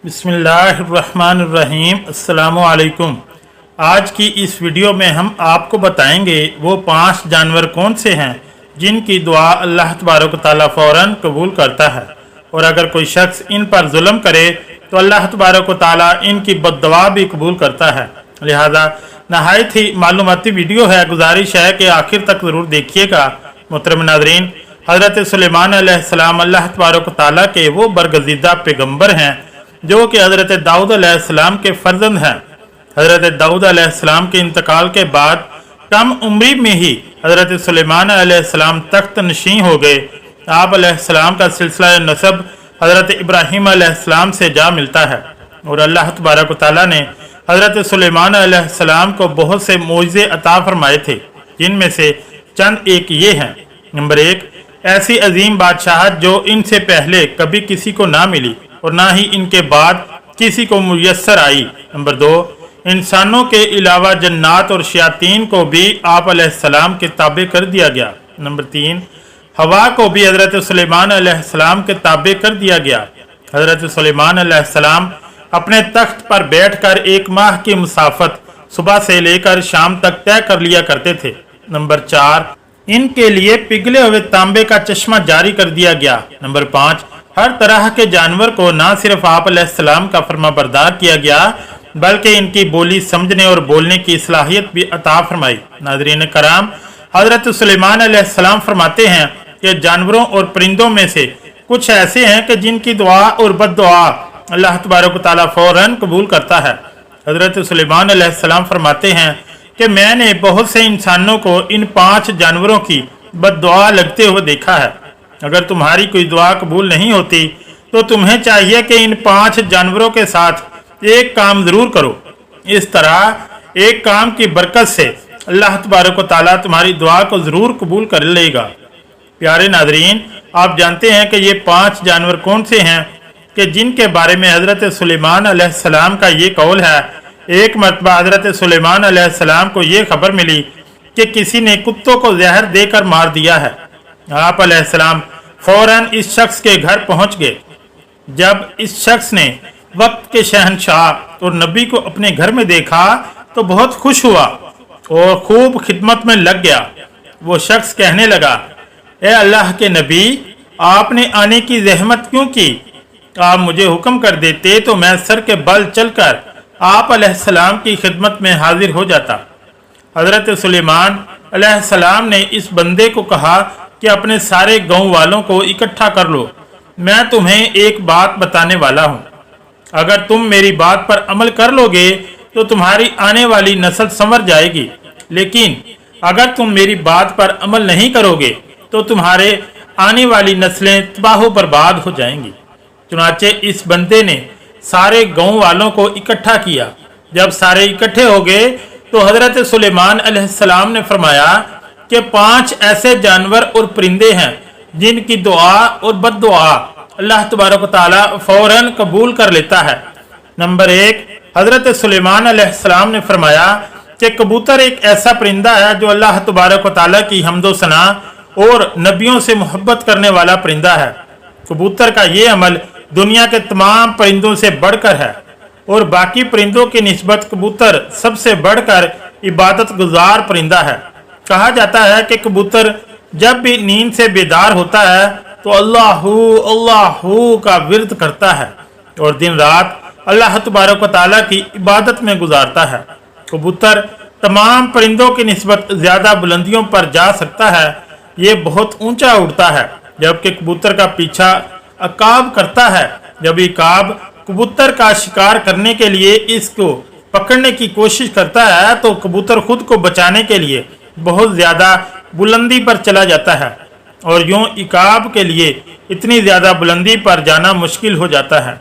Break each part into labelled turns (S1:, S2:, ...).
S1: बिस्मिल्लाहिर्रहमानिर्रहीम। अस्सलामुअलैकुम। आज की इस वीडियो में हम आपको बताएंगे वो 5 जानवर कौन से हैं जिनकी दुआ अल्लाह तबारक तआला फ़ौरन कबूल करता है, और अगर कोई शख्स इन पर जुल्म करे तो अल्लाह तबारक तआला इनकी बद्दुआ भी कबूल करता है। लिहाजा नहायत ही मालूमाती वीडियो है, गुजारिश है कि आखिर तक ज़रूर देखिएगा। मोहतरम नाज़रीन, हज़रत सुलेमान अलैहिस्सलाम अल्लाह तबारक तआला के वो बरगज़ीदा पैगम्बर हैं जो कि हज़रत दाऊद अलैहिस्सलाम के फर्जंद हैं। हज़रत दाऊद अलैहिस्सलाम के इंतकाल के बाद कम उम्री में ही हज़रत सुलेमान अलैहिस्सलाम तख्त नशीं हो गए। आप अलैहिस्सलाम का सिलसिला नसब हज़रत इब्राहीम अलैहिस्सलाम से जा मिलता है, और अल्लाह तबारक तआला ने हज़रत सुलेमान अलैहिस्सलाम को बहुत से मोइज़े अता फरमाए थे, जिनमें से चंद एक ये हैं। नंबर 1, ऐसी अजीम बादशाहत जो इनसे पहले कभी किसी को ना मिली और ना ही इनके बाद किसी को मुयस्सर आई। नंबर 2, इंसानों के अलावा जन्नात और शयातीन को भी आप अलैहिस्सलाम के ताबे कर दिया गया। नंबर 3, हवा को भी हज़रत सुलेमान अलैहिस्सलाम के ताबे कर दिया गया। हज़रत सुलेमान अलैहिस्सलाम अपने तख्त पर बैठकर 1 माह की मुसाफत सुबह से लेकर शाम तक तय कर लिया करते थे। नंबर 4, इनके लिए पिघले हुए तांबे का चश्मा जारी कर दिया गया। नंबर 5, हर तरह के जानवर को ना सिर्फ आप अलैहिस्सलाम का फरमाबरदार किया गया बल्कि इनकी बोली समझने और बोलने की सलाहियत भी अता फरमाई। नाज़रीन कराम, हज़रत सुलेमान अलैहिस्सलाम फरमाते हैं कि जानवरों और परिंदों में से कुछ ऐसे हैं कि जिनकी दुआ और बद्दुआ अल्लाह तबारक तआला फ़ौरन कबूल करता है। हज़रत सुलेमान अलैहिस्सलाम फरमाते हैं कि मैंने बहुत से इंसानों को इन 5 जानवरों की बद्दुआ लगते हुए देखा है। अगर तुम्हारी कोई दुआ कबूल नहीं होती तो तुम्हें चाहिए कि इन 5 जानवरों के साथ एक काम ज़रूर करो। इस तरह एक काम की बरकत से अल्लाह तबारक व तआला तुम्हारी दुआ को ज़रूर कबूल कर लेगा। प्यारे नाज़रीन, आप जानते हैं कि ये 5 जानवर कौन से हैं कि जिनके बारे में हज़रत सुलेमान अलैहिस्सलाम का ये कौल है। एक मरतबा हज़रत सुलेमान अलैहिस्सलाम को ये खबर मिली कि किसी ने कुत्तों को जहर देकर मार दिया है। आप अलैहिस्सलाम फौरन इस शख्स के घर पहुंच गए। जब इस शख्स ने वक्त के शहंशाह और नबी को अपने घर में देखा तो बहुत खुश हुआ और खूब खिदमत में लग गया। वो शख्स कहने लगा, ए अल्लाह के नबी, आपने आने की ज़हमत क्यों की? आप मुझे हुक्म कर देते तो मैं सर के बल चलकर आप अलैहिस्सलाम की खिदमत में हाजिर हो जाता। हज़रत सुलेमान अलैहिस्सलाम ने इस बंदे को कहा कि अपने सारे गांव वालों को इकट्ठा कर लो, मैं तुम्हें एक बात बताने वाला हूँ। अगर तुम मेरी बात पर अमल कर लोगे तो तुम्हारी आने वाली नस्ल संवर जाएगी, लेकिन अगर तुम मेरी बात पर अमल नहीं करोगे तो तुम्हारे आने वाली नस्लें तबाह बर्बाद हो जाएंगी। चुनाचे इस बंदे ने सारे गांव वालों को इकट्ठा किया। जब सारे इकट्ठे हो गए तो हज़रत सुलेमान अलैहिस्सलाम ने फरमाया कि 5 ऐसे जानवर और परिंदे हैं जिनकी दुआ और बद्दुआ अल्लाह तबारक तआला फ़ौरन कबूल कर लेता है। नंबर 1, हज़रत सुलेमान अलैहिस्सलाम ने फरमाया कि कबूतर एक ऐसा परिंदा है जो अल्लाह तबारक तआला की हम्दो सना और नबियों से मोहब्बत करने वाला परिंदा है। कबूतर का ये अमल दुनिया के तमाम परिंदों से बढ़कर है, और बाकी परिंदों की निस्बत कबूतर सबसे बढ़कर इबादत गुजार परिंदा है। कहा जाता है कि कबूतर जब भी नींद से बेदार होता है तो अल्लाहू अल्लाहू का विर्द करता है और दिन रात अल्लाह तबारक व तआला की इबादत में गुजारता है। कबूतर तमाम परिंदों की निस्बत ज़्यादा बुलंदियों पर जा सकता है। ये बहुत ऊंचा उड़ता है, जबकि कबूतर का पीछा अकाब करता है। जब इकाब कबूतर का शिकार करने के लिए इसको पकड़ने की कोशिश करता है तो कबूतर खुद को बचाने के लिए बहुत ज़्यादा बुलंदी पर चला जाता है, और यूं इकाब के लिए इतनी ज़्यादा बुलंदी पर जाना मुश्किल हो जाता है,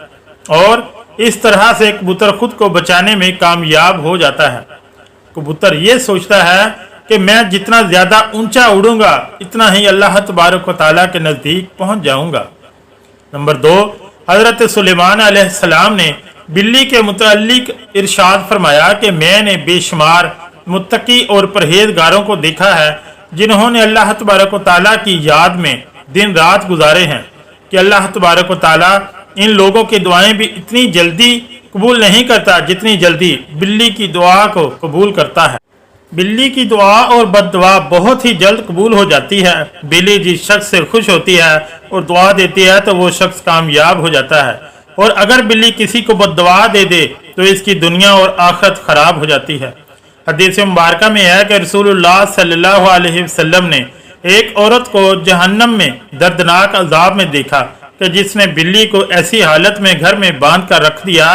S1: और इस तरह से कबूतर खुद को बचाने में कामयाब हो जाता है। कबूतर ये सोचता है कि मैं जितना ज़्यादा ऊंचा उड़ूंगा इतना ही अल्लाह तबारक व तआला के नज़दीक पहुंच जाऊंगा। नंबर 2, हज़रत सुलेमान अलैहिस्सलाम ने बिल्ली के मुतल्लिक इरशाद फरमाया कि मैंने बेशुमार मुत्तकी और परहेजगारों को देखा है जिन्होंने अल्लाह तबारक व तआला की याद में दिन रात गुजारे हैं कि अल्लाह तबारक व तआला इन लोगों की दुआएं भी इतनी जल्दी कबूल नहीं करता जितनी जल्दी बिल्ली की दुआ को कबूल करता है। बिल्ली की दुआ और बद्दुआ बहुत ही जल्द कबूल हो जाती है। बिल्ली जिस शख्स से खुश होती है और दुआ देती है तो वो शख्स कामयाब हो जाता है, और अगर बिल्ली किसी को बद्दुआ दे दे तो इसकी दुनिया और आखिरत खराब हो जाती है। हदीस मुबारक में है कि रसूलुल्लाह सल्लल्लाहु अलैहि वसल्लम ने एक औरत को जहन्नम में दर्दनाक अजाब में देखा कि जिसने बिल्ली को ऐसी हालत में घर में बांध कर रख दिया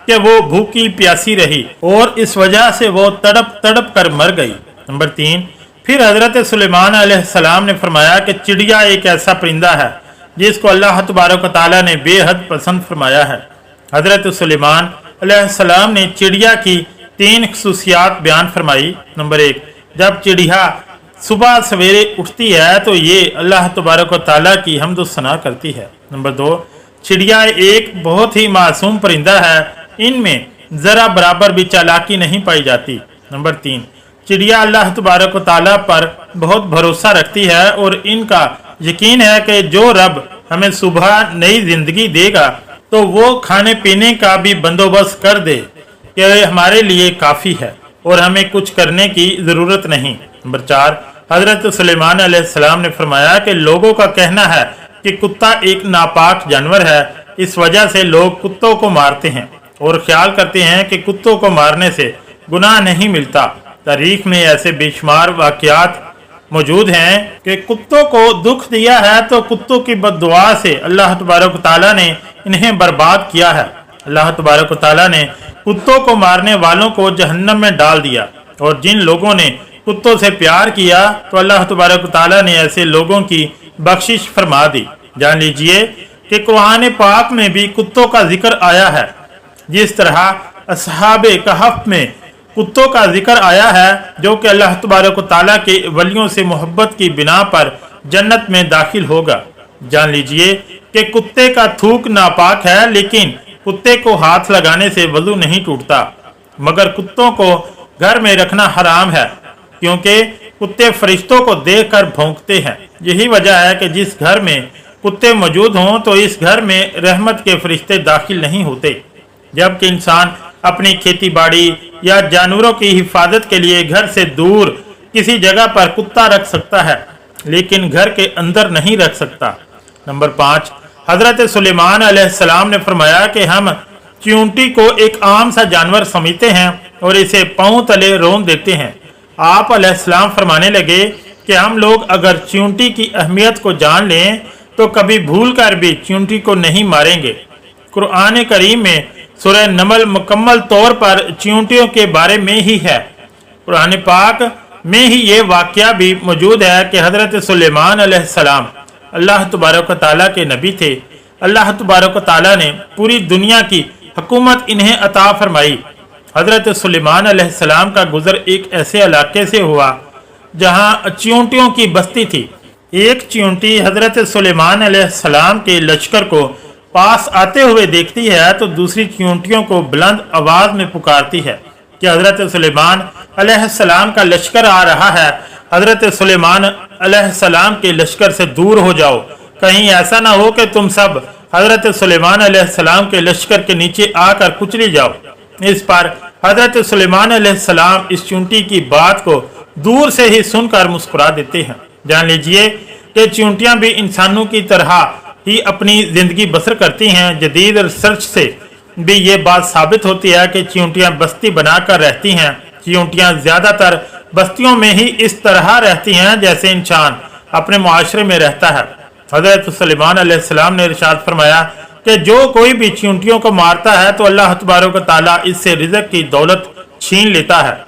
S1: कि वो भूखी प्यासी रही और इस वजह से वो तड़प तड़प कर मर गई। नंबर 3, फिर हजरत सुलेमान अलैहिस्सलाम ने फरमाया कि चिड़िया एक ऐसा परिंदा है जिसको अल्लाह तबारक व तआला ने बेहद पसंद फरमाया है। हजरत सुलेमान अलैहिस्सलाम ने चिड़िया की 3 खसूसियात बयान फरमाई। नंबर 1, जब चिड़िया सुबह सवेरे उठती है तो ये अल्लाह तबारक व तआला की हम्द सना करती है। नंबर 2, चिड़िया एक बहुत ही मासूम परिंदा है, इनमें ज़रा बराबर भी चालाकी नहीं पाई जाती। नंबर 3, चिड़िया अल्लाह तबारक व तआला पर बहुत भरोसा रखती है और इनका यकीन है कि जो रब हमें सुबह नई जिंदगी देगा तो वो खाने पीने का भी बंदोबस्त कर दे कि हमारे लिए काफ़ी है और हमें कुछ करने की ज़रूरत नहीं। नंबर 4, हज़रत सुलेमान अलैहिस्सलाम ने फरमाया कि लोगों का कहना है कि कुत्ता एक नापाक जानवर है, इस वजह से लोग कुत्तों को मारते हैं और ख्याल करते हैं कि कुत्तों को मारने से गुनाह नहीं मिलता। तारीख में ऐसे बेशुमार वाक़यात मौजूद हैं कि कुत्तों को दुख दिया है तो कुत्तों की बद्दुआ से अल्लाह तबारक व तआला ने इन्हें बर्बाद किया है। अल्लाह तबारक व तआला ने कुत्तों को मारने वालों को जहन्नम में डाल दिया, और जिन लोगों ने कुत्तों से प्यार किया तो अल्लाह तबारक व तआला ने ऐसे लोगों की बख्शिश फरमा दी। जान लीजिए कि कुरान पाक में भी कुत्तों का जिक्र आया है। जिस तरह असहाबे कहफ में कुत्तों का जिक्र आया है जो कि अल्लाह तबारक व तआला के वलियों से मोहब्बत की बिना पर जन्नत में दाखिल होगा। जान लीजिए कि कुत्ते का थूक नापाक है, लेकिन कुत्ते को हाथ लगाने से वजू नहीं टूटता, मगर कुत्तों को घर में रखना हराम है क्योंकि कुत्ते फरिश्तों को देखकर भौंकते हैं। यही वजह है कि जिस घर में कुत्ते मौजूद हों तो इस घर में रहमत के फरिश्ते दाखिल नहीं होते। जबकि इंसान अपनी खेती बाड़ी या जानवरों की हिफाजत के लिए घर से दूर किसी जगह पर कुत्ता रख सकता है, लेकिन घर के अंदर नहीं रख सकता। नंबर 5, हजरत सुलेमान अलैहिस्सलाम ने फरमाया कि हम चींटी को एक आम सा जानवर समझते हैं और इसे पांव तले रोन देते हैं। आप अलैहिस्सलाम फरमाने लगे कि हम लोग अगर चींटी की अहमियत को जान लें तो कभी भूल कर भी चींटी को नहीं मारेंगे। कुरान करीम में सूरह नमल मुकम्मल तौर पर चींटियों के बारे में ही है। कुरान पाक में ही ये वाक़या भी मौजूद है कि हज़रत सुलेमान अलैहिस्सलाम अल्लाह तबारक व तआला के नबी थे। अल्लाह तबारक व तआला ने पूरी दुनिया की हुकूमत इन्हें अता फरमाई। हज़रत सुलेमान अलैहिस्सलाम का गुज़र एक ऐसे इलाके से हुआ जहाँ चींटियों की बस्ती थी। एक चींटी हज़रत सुलेमान अलैहिस्सलाम के लश्कर को पास आते हुए देखती है तो दूसरी चींटियों को बुलंद आवाज में पुकारती है कि हज़रत सुलेमान अलैहिस्सलाम का लश्कर आ रहा है, हज़रत सुलेमान अलैहिस्सलाम के लश्कर से दूर हो जाओ, कहीं ऐसा ना हो कि तुम सब हज़रत सुलेमान अलैहिस्सलाम के लश्कर के नीचे आकर कुचली जाओ। इस पर हज़रत सुलेमान अलैहिस्सलाम इस चींटी की बात को दूर से ही सुनकर मुस्कुरा देते हैं। जान लीजिए कि चींटियां भी इंसानों की तरह ही अपनी ज़िंदगी बसर करती हैं। जदीद रिसर्च से भी ये बात साबित होती है कि चींटियां बस्ती बनाकर रहती हैं। चींटियां ज़्यादातर बस्तियों में ही इस तरह रहती हैं जैसे इंसान अपने मुआशरे में रहता है। हज़रत सुलेमान अलैहिस्सलाम ने इरशाद फरमाया कि जो कोई भी चींटियों को मारता है तो अल्लाह तबारक व तआला इससे रिज़्क़ की दौलत छीन लेता है।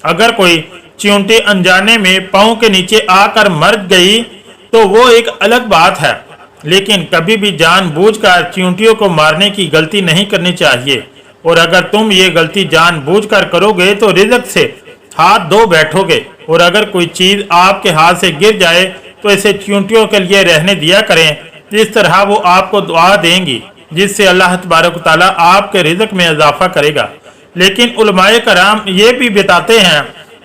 S1: अगर कोई चींटी अनजाने में पाँव के नीचे आकर मर गई तो वो एक अलग बात है, लेकिन कभी भी जानबूझकर चींटियों को मारने की गलती नहीं करनी चाहिए। और अगर तुम ये गलती जानबूझकर करोगे तो रिज़्क़ से हाथ धो बैठोगे, और अगर कोई चीज़ आपके हाथ से गिर जाए तो इसे चींटियों के लिए रहने दिया करें। इस तरह वो आपको दुआ देंगी जिससे अल्लाह तबारक व तआला आपके रिज़्क़ में इजाफा करेगा। लेकिन उलमाए कराम ये भी बताते हैं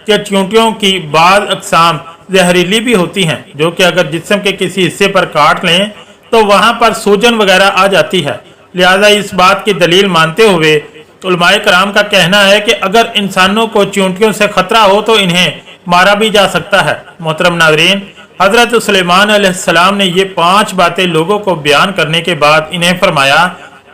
S1: कि चींटियों की बाज़ अक़साम जहरीली भी होती हैं, जो कि अगर जिस्म के किसी हिस्से पर काट लें तो वहाँ पर सूजन वगैरह आ जाती है। लिहाजा इस बात की दलील मानते हुए उलमाए कराम का कहना है कि अगर इंसानों को चींटियों से खतरा हो तो इन्हें मारा भी जा सकता है। मोहतरम नाज़रीन, हजरत सुलेमान अलैहिस्सलाम ने ये 5 बातें लोगों को बयान करने के बाद इन्हें फरमाया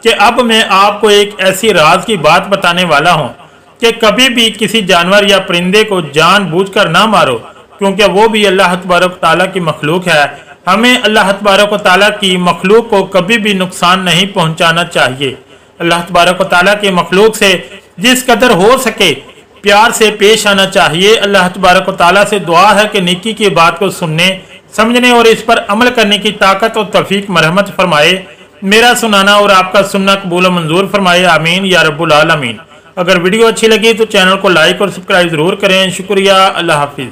S1: कि अब मैं आपको एक ऐसी राज की बात बताने वाला हूँ कि कभी भी किसी जानवर या परिंदे को जानबूझकर ना मारो, क्योंकि वो भी अल्लाह तबारक ताला की मखलूक है। हमें अल्लाह तबारक ताला की मखलूक को कभी भी नुकसान नहीं पहुँचाना चाहिए। अल्लाह तबारक ताला की मखलूक से जिस कदर हो सके प्यार से पेश आना चाहिए। अल्लाह तबारक ताला से दुआ है कि नेकी की बात को सुनने, समझने और इस पर अमल करने की ताकत और तौफीक मरहमत फरमाए। मेरा सुनाना और आपका सुनना कबूल मंजूर फरमाए, आमीन या रब्बुल आलमीन। अगर वीडियो अच्छी लगी तो चैनल को लाइक और सब्सक्राइब जरूर करें। शुक्रिया। अल्लाह हाफिज।